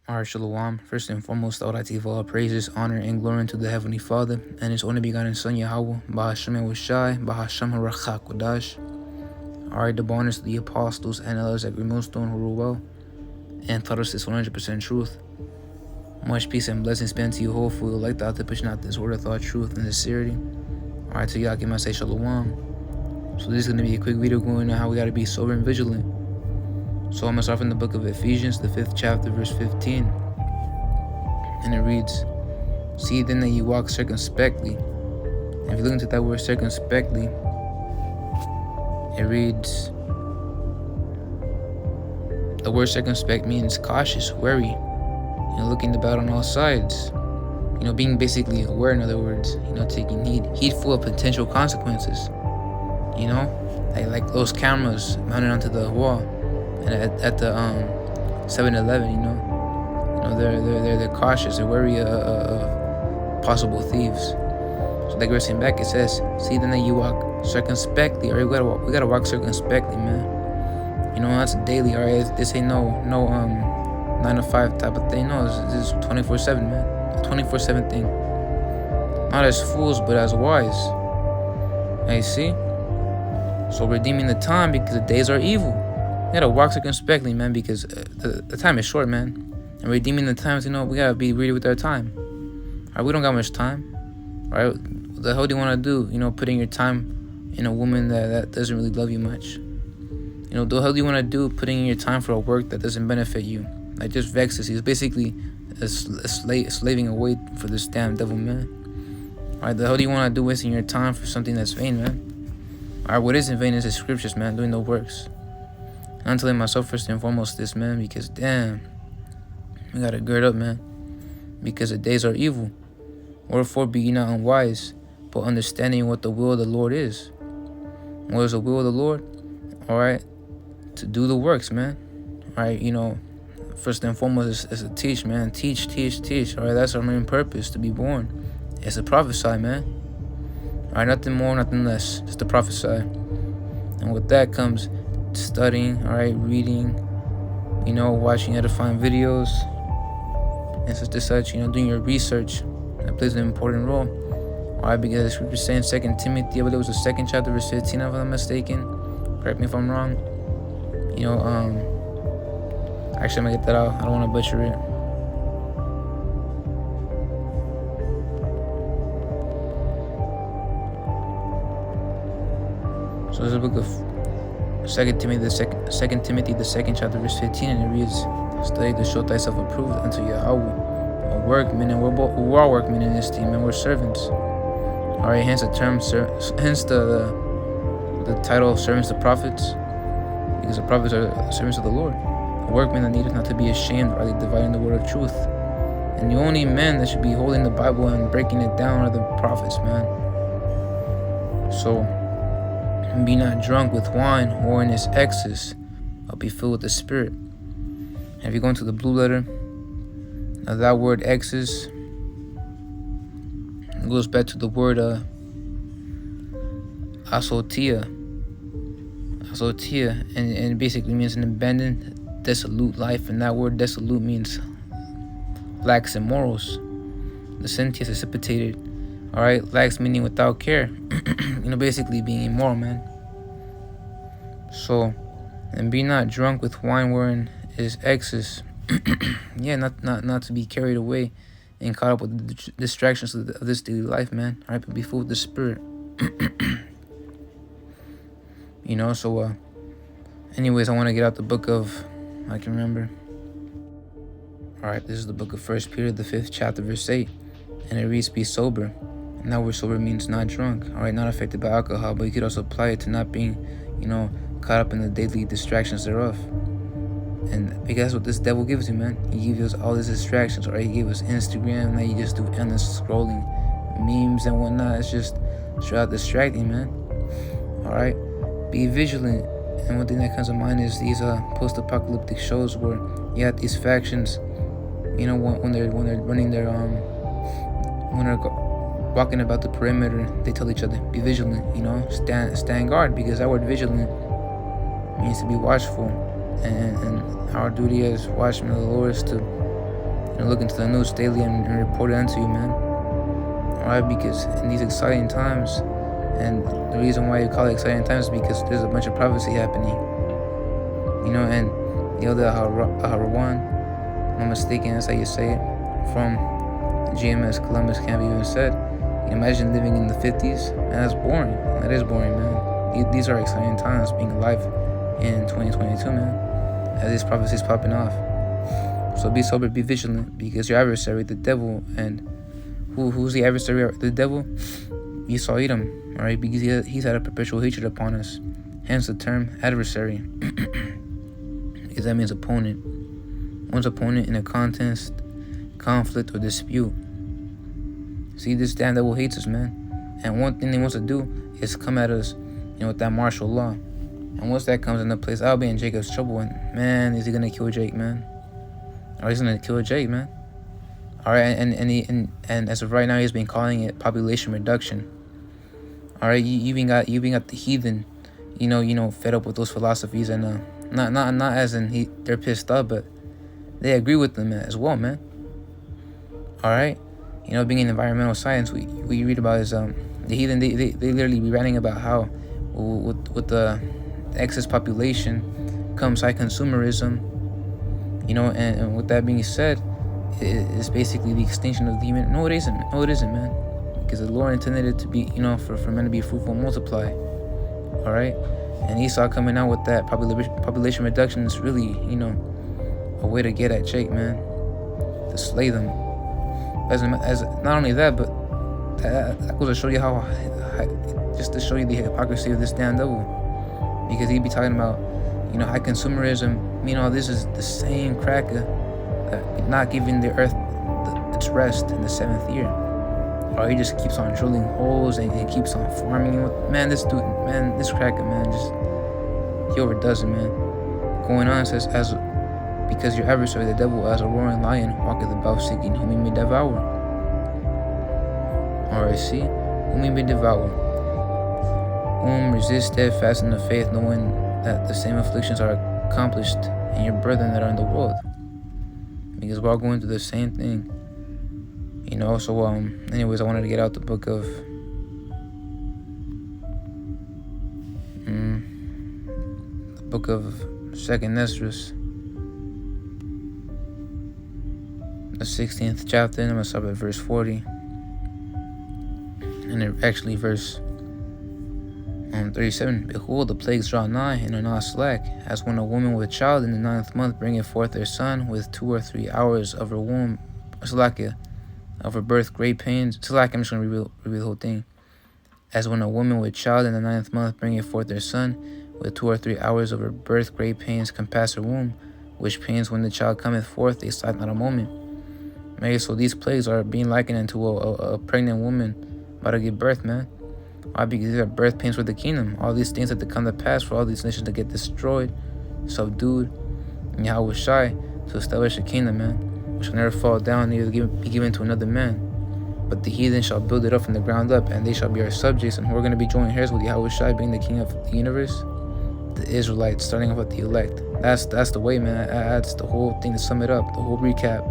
Alright, Shalom. First and foremost, I would like to give all praises, honor, and glory unto the Heavenly Father and His only begotten Son, Yahweh, Bahashem Eloshai, Bahashem Harachak Kodash. Alright, the bonus to the apostles and others at Millstone who rule well and taught us this 100% truth. Much peace and blessings be unto you, hopefully, like the author pushing out this word of thought, truth, and sincerity. Alright, to y'all, I say Shalom. So this is going to be a quick video going on how we got to be sober and vigilant. So I'm going to start from the book of Ephesians, the 5th chapter, verse 15. And it reads, "See then that you walk circumspectly." And if you look into that word circumspectly, it reads, the word circumspect means cautious, wary, looking about on all sides. Being basically aware, in other words, taking heedful of potential consequences. Like those cameras mounted onto the wall. And at the 7-Eleven, they're cautious, they're wary of possible thieves. So like we're saying back, it says, "See then that you walk circumspectly." Or we gotta walk circumspectly, man. That's daily. All right, this ain't no 9 to 5 type of thing. No, this is 24/7, man. A 24/7 thing. Not as fools, but as wise. You see? So redeeming the time because the days are evil. We gotta walk circumspectly, man, because the time is short, man. And redeeming the times, we gotta be ready with our time. All right, we don't got much time. All right, what the hell do you want to do? Putting your time in a woman that doesn't really love you much. The hell do you want to do putting your time for a work that doesn't benefit you? Like just vexes you. It's basically slaving away for this damn devil, man. All right, the hell do you want to do wasting your time for something that's vain, man? All right, what isn't vain is the scriptures, man, doing the works. I'm telling myself first and foremost this, man, because damn, we gotta gird up, man, because the days are evil. Wherefore be ye not unwise, but understanding what the will of the Lord is. What is the will of the Lord? All right, to do the works, man. All right, first and foremost is to teach, man. Teach. All right, that's our main purpose, to be born. It's to prophesy, man. All right, nothing more, nothing less, just to prophesy. And with that comes studying, all right, reading, watching edifying videos, and such, doing your research. That plays an important role. All right, because the scripture is saying 2 Timothy, I believe it was the 2nd chapter, verse 15, if I'm not mistaken. Correct me if I'm wrong. Actually, I'm gonna get that out. I don't want to butcher it. So there's a book of 2 Timothy, the 2nd chapter, verse 15, and it reads, "Study to show thyself approved unto Yahweh, a workman," and we're all workmen in this team, and we're servants. All right, hence the term, hence the title of servants to prophets, because the prophets are servants of the Lord. A workman that needeth not to be ashamed, rightly dividing the word of truth. And the only men that should be holding the Bible and breaking it down are the prophets, man. So, be not drunk with wine or in its excess, but be filled with the Spirit. And if you go into the blue letter, now that word excess goes back to the word asotia, and it basically means an abandoned, dissolute life. And that word dissolute means lax in morals. The sentence is precipitated. All right, lax meaning without care. Basically being immoral, man. So, and be not drunk with wine wherein is excess. Yeah, not to be carried away and caught up with the distractions of this daily life, man. All right, but be full with the Spirit. So, anyways, I want to get out the book of, I can remember. All right, this is the book of 1 Peter, the 5th chapter, verse 8. And it reads, "Be sober." And that word sober means not drunk. All right, not affected by alcohol, but you could also apply it to not being, caught up in the daily distractions thereof. And because that's what this devil gives you, man. He gives us all these distractions. All right, he gave us Instagram. Now you just do endless scrolling, memes and whatnot. It's just straight out distracting, man. All right, be vigilant. And one thing that comes to mind is these post-apocalyptic shows where you have these factions, when they're running their when they're walking about the perimeter, they tell each other, be vigilant, stand guard, because that word vigilant means to be watchful. And our duty as watchmen of the Lord is to Look into the news daily and report it unto you, man. Alright, because in these exciting times, and the reason why you call it exciting times is because there's a bunch of prophecy happening. And the other Aharawan, if I'm not mistaken, that's how you say it, from GMS Columbus can't be even said. Imagine living in the 50s, man, that's boring. That is boring, man. These are exciting times, being alive in 2022, man, as these prophecies popping off. So be sober, be vigilant, because your adversary, the devil, and who's the adversary of the devil? Esau Edom, alright, because he's had a perpetual hatred upon us. Hence the term adversary. Because that means opponent. One's opponent in a contest, conflict, or dispute. See, this damn devil hates us, man. And one thing he wants to do is come at us, with that martial law. And once that comes into place, I'll be in Jacob's trouble. And man, is he gonna kill Jake, man? Or he's gonna kill Jake, man. All right, and as of right now, he's been calling it population reduction. All right, you even got the heathen, fed up with those philosophies, and not as in they're pissed off, but they agree with them as well, man. All right, being in environmental science, we read about is the heathen. They literally be writing about how with the excess population comes high consumerism. And with that being said, it's basically the extinction of the human. No, it isn't. No, it isn't, man. Because the Lord intended it to be, for men to be fruitful and multiply. All right? And Esau coming out with that population reduction is really, a way to get at Jake, man. To slay them. As not only that, but that goes to show you how just to show you the hypocrisy of this damn devil. Because he'd be talking about, high consumerism. Meanwhile, this is the same cracker that not giving the earth its rest in the 7th year. Or he just keeps on drilling holes and keeps on farming. Man, this dude, man, this cracker, man, he overdoes it, man. Going on, it says, because your adversary, the devil, as a roaring lion, walketh about seeking whom he may devour. Alright, see? Whom he may devour. Whom resist steadfast in the faith, knowing that the same afflictions are accomplished in your brethren that are in the world. Because we're all going through the same thing. So anyways, I wanted to get out the book of Second Esdras, the 16th chapter, and I'm gonna start at verse 40. And it actually verse 37. Behold, the plagues draw nigh and are not slack, as when a woman with child in the 9th month bringeth forth their son with 2 or 3 hours of her womb, of her birth, great pains. I'm just gonna reveal the whole thing. As when a woman with child in the 9th month bringeth forth their son with 2 or 3 hours of her birth, great pains compass her womb, which pains when the child cometh forth, they slack not a moment. Okay, so these plagues are being likened unto a pregnant woman about to give birth, man. Why? Because these are birth pains for the kingdom. All these things have to come to pass for all these nations to get destroyed, subdued, and Yahweh Shai to establish a kingdom, man, which will never fall down, neither be given to another man. But the heathen shall build it up from the ground up, and they shall be our subjects, and we're going to be joint heirs with Yahweh Shai, being the king of the universe, the Israelites, starting off with the elect. That's the way, man. That's the whole thing to sum it up, the whole recap.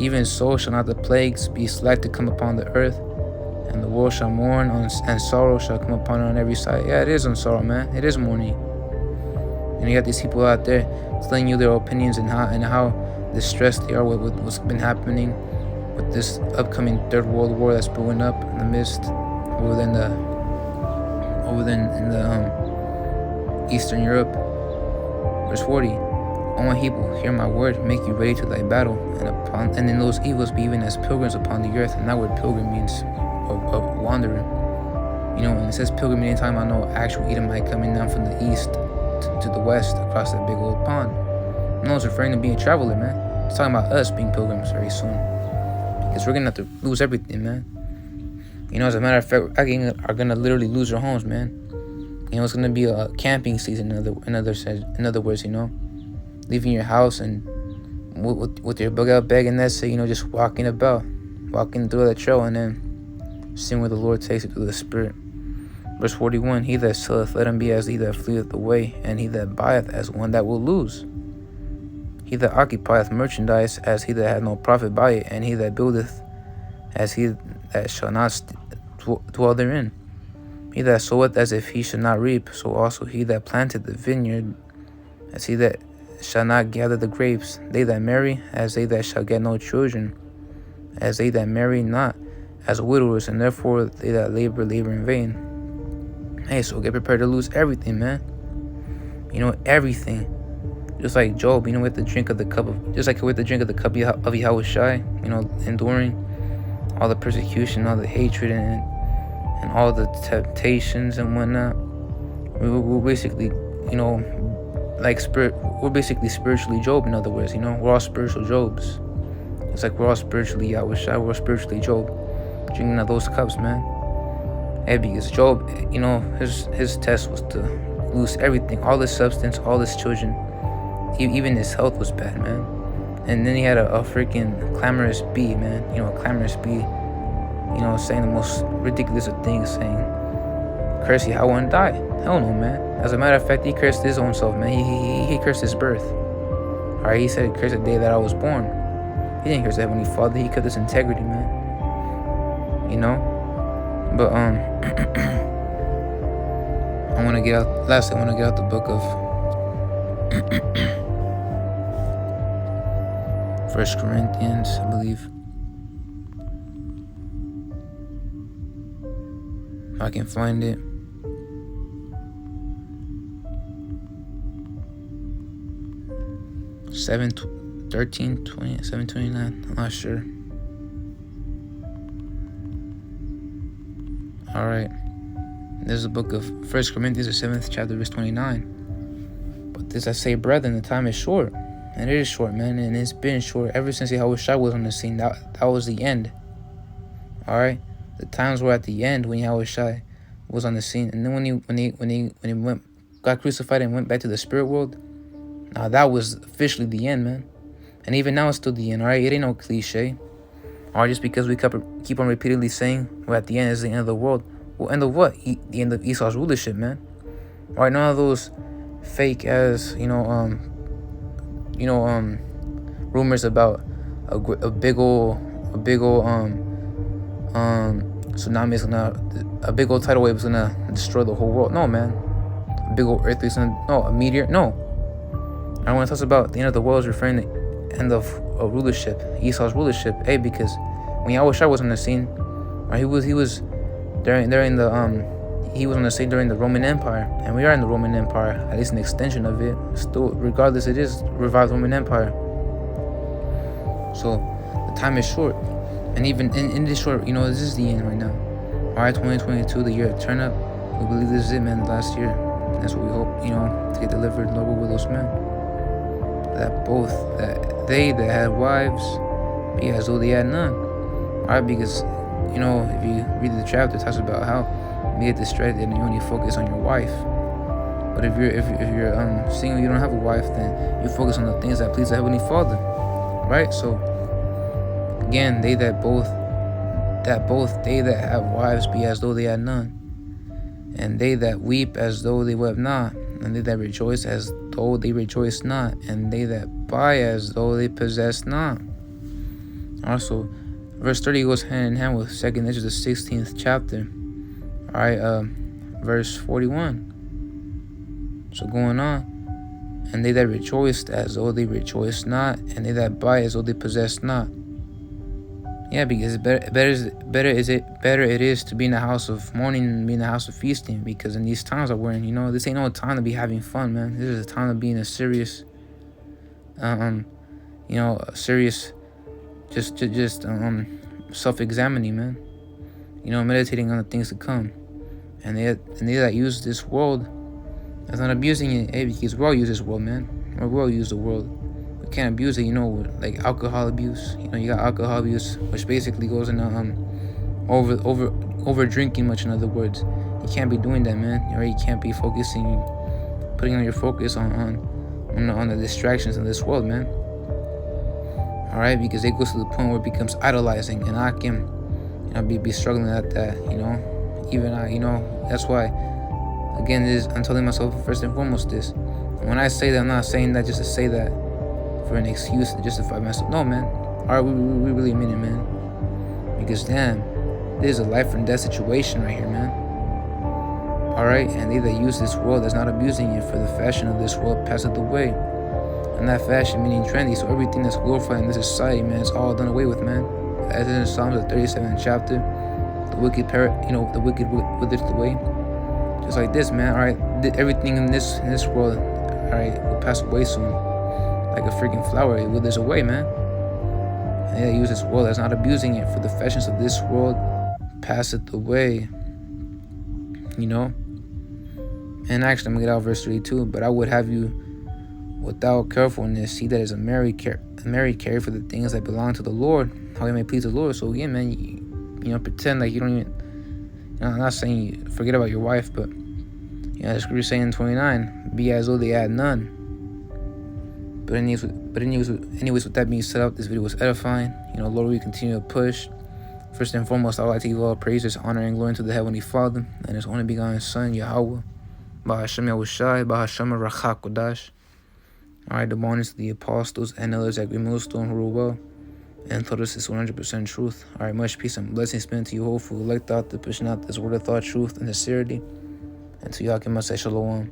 Even so shall not the plagues be slack to come upon the earth, and the world shall mourn, and sorrow shall come upon it on every side. Yeah, it is on sorrow, man. It is mourning. And you got these people out there telling you their opinions and how distressed they are with what's been happening with this upcoming Third World War that's brewing up in the midst over in the Eastern Europe. Verse 40. O my people, hear my word, make you ready to thy battle, and in those evils be even as pilgrims upon the earth. And that word pilgrim means of wanderer. And it says pilgrim anytime I know actual Edomite coming down from the east to the west across that big old pond. No, it's referring to being a traveler, man. It's talking about us being pilgrims very soon. Because we're gonna have to lose everything, man. As a matter of fact, we're gonna literally lose our homes, man. It's gonna be a camping season, in other words, leaving your house and with your bug out bag and that's it, just walking through the trail and then seeing where the Lord takes it through the Spirit. Verse 41, he that selleth, let him be as he that fleeth away, and he that buyeth as one that will lose. He that occupieth merchandise as he that hath no profit by it, and he that buildeth as he that shall not dwell therein. He that soweth as if he should not reap, so also he that planteth the vineyard as he that shall not gather the grapes. They that marry as they that shall get no children, as they that marry not as widowers, and therefore they that labor in vain. Hey, so get prepared to lose everything, man. Everything. Just like Job, we have to drink of the cup of Yahushai, enduring all the persecution, all the hatred, and all the temptations and whatnot. We're basically, we're basically spiritually Job, in other words, we're all spiritual Jobs. It's like we're all spiritually Yahushai, we're all spiritually Job, drinking of those cups, man. Hey, because Job, his test was to lose everything, all his substance, all his children, even his health was bad, man. And then he had a freaking clamorous bee, man. A clamorous bee, saying the most ridiculous of things, saying, curse Yahweh and die. Hell no, man. As a matter of fact, he cursed his own self, man. He cursed his birth. Alright, he said, curse the day that I was born. He didn't curse the Heavenly Father. He kept his integrity, man. But I want to get out the book of 1 Corinthians, I believe. If I can find it. Seven 13, 20, 729. I'm not sure. Alright. There's a book of 1 Corinthians, the 7th chapter, verse 29. But this I say, brethren, the time is short. And it is short, man. And it's been short ever since Yahushua was on the scene. That was the end. Alright? The times were at the end when Yahushua was on the scene. And then when he got crucified and went back to the spirit world, now that was officially the end, man. And even now it's still the end, alright? It ain't no cliche. Or just because we keep on repeatedly saying we're at the end is the end of the world. Well, end of what? The end of Esau's rulership, man. Alright, none of those fake as, rumors about a big ol' tsunami is a big old tidal wave is gonna destroy the whole world. No, man. A big old earthquake is a meteor. No. And when it talks about the end of the world, is referring to end of rulership, Esau's rulership. Hey, because when Yahushua was on the scene, right, he was during the he was on the scene during the Roman Empire, and we are in the Roman Empire, at least an extension of it. Still, regardless, it is revived Roman Empire. So the time is short, and even in this short, this is the end right now. Alright, 2022, the year of turn up. We believe this is it, man. The last year. That's what we hope, to get delivered, Lord, with those men. That they that had wives be as though they had none. Alright, because if you read the chapter, it talks about how you get distracted and you only focus on your wife. But if you're single, you don't have a wife, then you focus on the things that please the Heavenly Father. Right? So again, they that have wives be as though they had none. And they that weep as though they wept not, and they that rejoice as though they rejoice not, and they that buy as though they possess not. Also, verse 30 goes hand in hand with 2nd Ezra, the 16th chapter. Alright, verse 41. So going on. And they that rejoiced as though they rejoice not, and they that buy as though they possess not. Yeah, because better it is to be in the house of mourning than be in the house of feasting. Because in these times that we're in, this ain't no time to be having fun, man. This is a time to be in a serious, just self-examining, man. Meditating on the things to come. And they that use this world, that's not abusing it, because we all use this world, man. We all use the world. We can't abuse it, like alcohol abuse. You got alcohol abuse, which basically goes into over drinking much. In other words, you can't be doing that, man. You can't be putting on your focus on the distractions in this world, man. All right, because it goes to the point where it becomes idolizing, and I can, be struggling at that, Even I, that's why. Again, I'm telling myself first and foremost this. And when I say that, I'm not saying that just to say that for an excuse to justify myself. No, man. Alright, we really mean it, man. Because damn, this is a life and death situation right here, man. Alright, and they that use this world that's not abusing it, for the fashion of this world passeth away. And that fashion meaning trendy, so everything that's glorified in this society, man, is all done away with, man. As in Psalms the 37th chapter, the wicked the wicked withers away. Just like this, man. Alright, everything in this world, alright, will pass away soon. Like a freaking flower, it withers away, man. And they use this world that's not abusing it, for the fashions of this world passeth away. You know? And actually, I'm gonna get out verse 32. But I would have you without carefulness see that as a merry care for the things that belong to the Lord, how you may please the Lord. So again, man, you know, pretend like you don't even, I'm not saying you forget about your wife, but the scripture saying in 29, be as though they had none. But anyways, with that being said, this video was edifying. Lord, we continue to push. First and foremost, I would like to give all praises, honor, and glory to the Heavenly Father and His only begotten Son, Yahweh. Bahashem Yahushai, Bahashem Rachak Kodash. Alright, the bonus to the apostles and others that we millstone who rule well and taught us this 100% truth. Alright, much peace and blessings spent to you, hopeful elect out to pushing out this word of thought, truth, and sincerity. And to Yakim Masay Shalom.